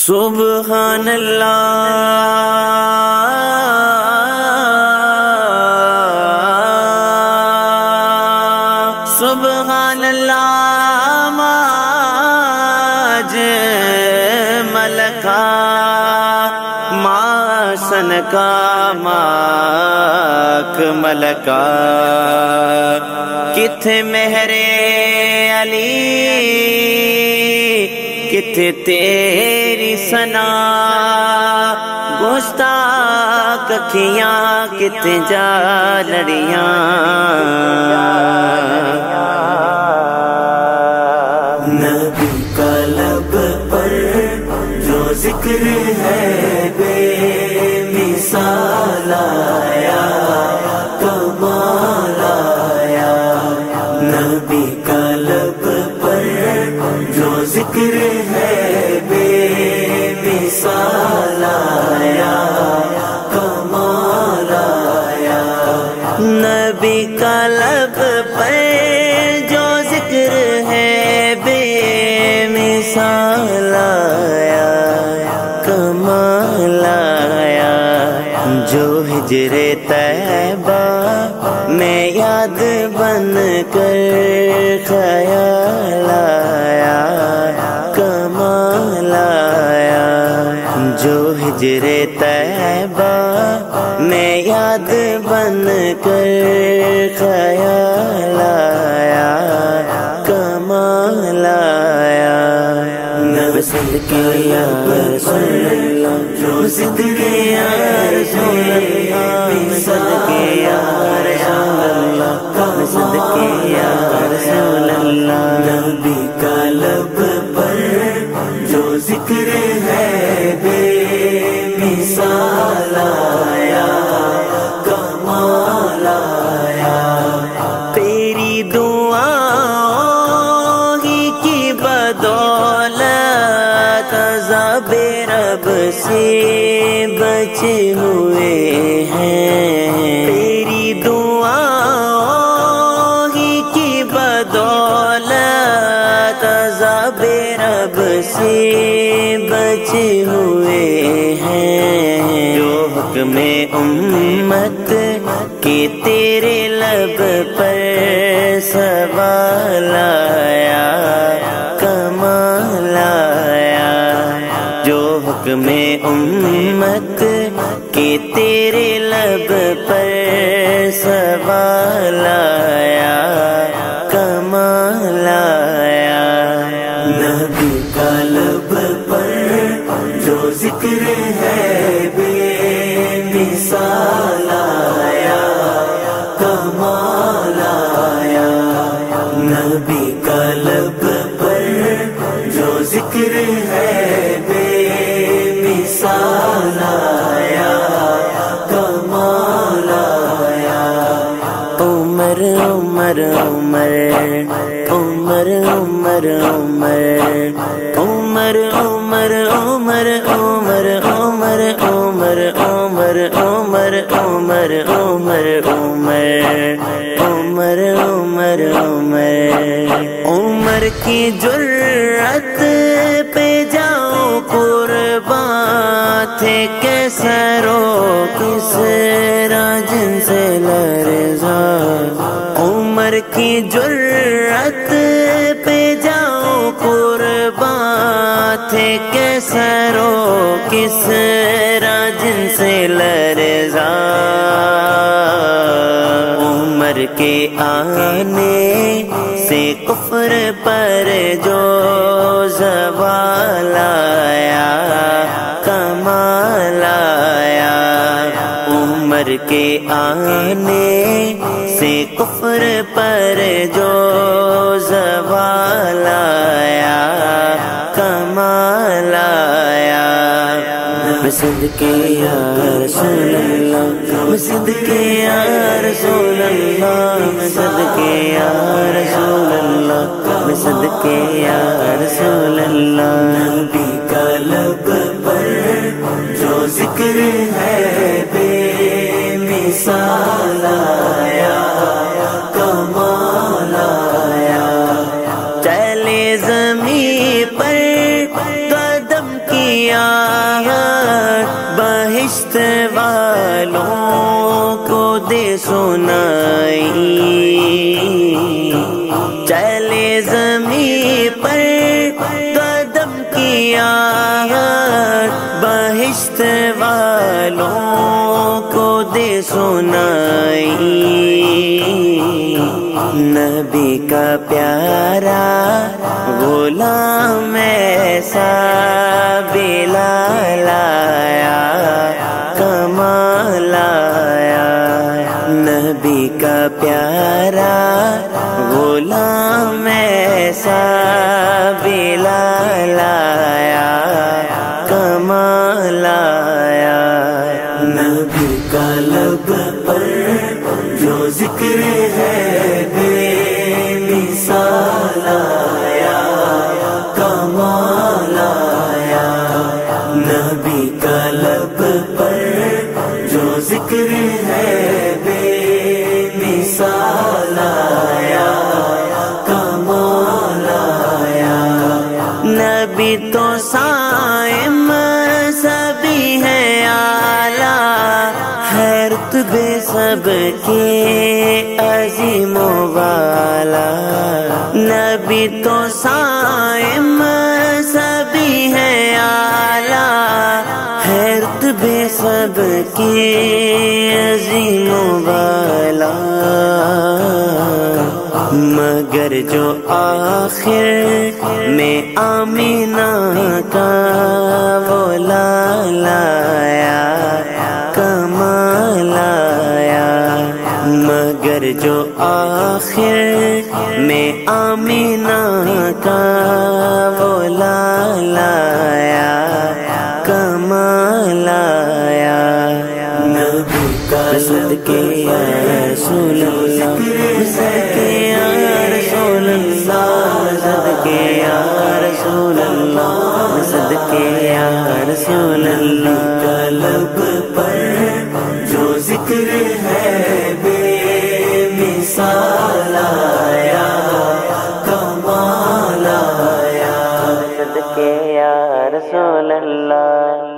سبحان اللہ سبحان اللہ ماج ملکا ما سنکا ماک ملکا کتھے مہرے علی کتھے تیری سنا گستاخ اکھیاں کتھے جا لڑیاں نبی کا لب پر جو ذکر ہے بے مثال آیا کمال آیا نبی کا لب پر جو ذکر ہے بے مثال آیا کمال آیا نبی کا لب پر جو ذکر ہے بے مثال آیا کمال آیا جو ہجر طیبہ میں یاد بن کر خیال آیا کمال آیا جو ہجر طیبہ میں یاد بن کر خیال آیا کمال آیا نبی صدقے یا رسول اللہ جو ذکر یا رسول اللہ صدقے یا رسول اللہ صدقے یا رسول اللہ نبی کا لب پر جو ذکر ہے بے مثال آیا کمال آیا تیری دعاؤں ہی کی بدولت عذاب رب سے بچے ہوئے ہیں تیری دعاؤں ہی کی بدولت عذاب رب سے بچے ہوئے ہیں جو حکم امت کہ تیرے لب پر سوال آیا کمال آیا جو حکم امت کہ تیرے لب پر سوال آیا کمال آیا نبی کا لب پر جو ذکر ہے بے مثال آیا کمال آیا نبی کا لب پر جو ذکر ہے بے مثال آیا کمال آیا عمر عمر عمر عمر عمر عمر عمر عمر عمر عمر عمر عمر عمر عمر عمر عمر عمر عمر عمر کی جرأت پہ جاؤ قربان تھے کیسا رو کس راجن سے لرزا عمر کی جرأت پہ جاؤ قربان تھے کیسا رو کس راجن سے لرزا عمر کے آنے سے کفر پر جو زوال آیا کمال آیا عمر کے آنے سے کفر پر جو زوال آیا کمال آیا صدقے یا رسول اللہ صدقے یا رسول اللہ صدقے یا رسول اللہ صدقے یا رسول اللہ نبی کا لب پر جو ذکر ہے بے مثال آیا کمال آیا چلے زمین پر قدم کی آہٹ بہشت والوں کو دے سنائی، چلے زمین پر قدم کی آہٹ بہشت والوں کو دے سنائی، نبی کا پیارا غلام ایسا بلال آیا، کمال آیا، نبی کا پیارا غلام ایسا بلال آیا، کمال آیا، نبی کا لب پر جو ذکر ہے بے مثال آیا، کمال آیا، نبی کا لب پر جو ذکر ہے بے مثال آیا، کمال آیا، نبی تو صائم سبھی ہے اعلیٰ، حیرت بے سب کے عظیم و والا، نبی تو صائم سبھی ہے اعلیٰ، حیرت بے سب کے عظیم و والا، مگر جو آخر میں آمینہ کا وہ لال آیا، کمال آیا، مگر جو آخر میں آمینہ کا وہ لال آیا، کمال آیا، نبی کا صدقے یا رسول اللہ، صدقے یا رسول اللہ، صدقے یا رسول اللہ، صدقے یا رسول اللہ، کا لب پر جو ذکر ہے بے مثال آیا، کمال آیا، صدقے یا رسول اللہ۔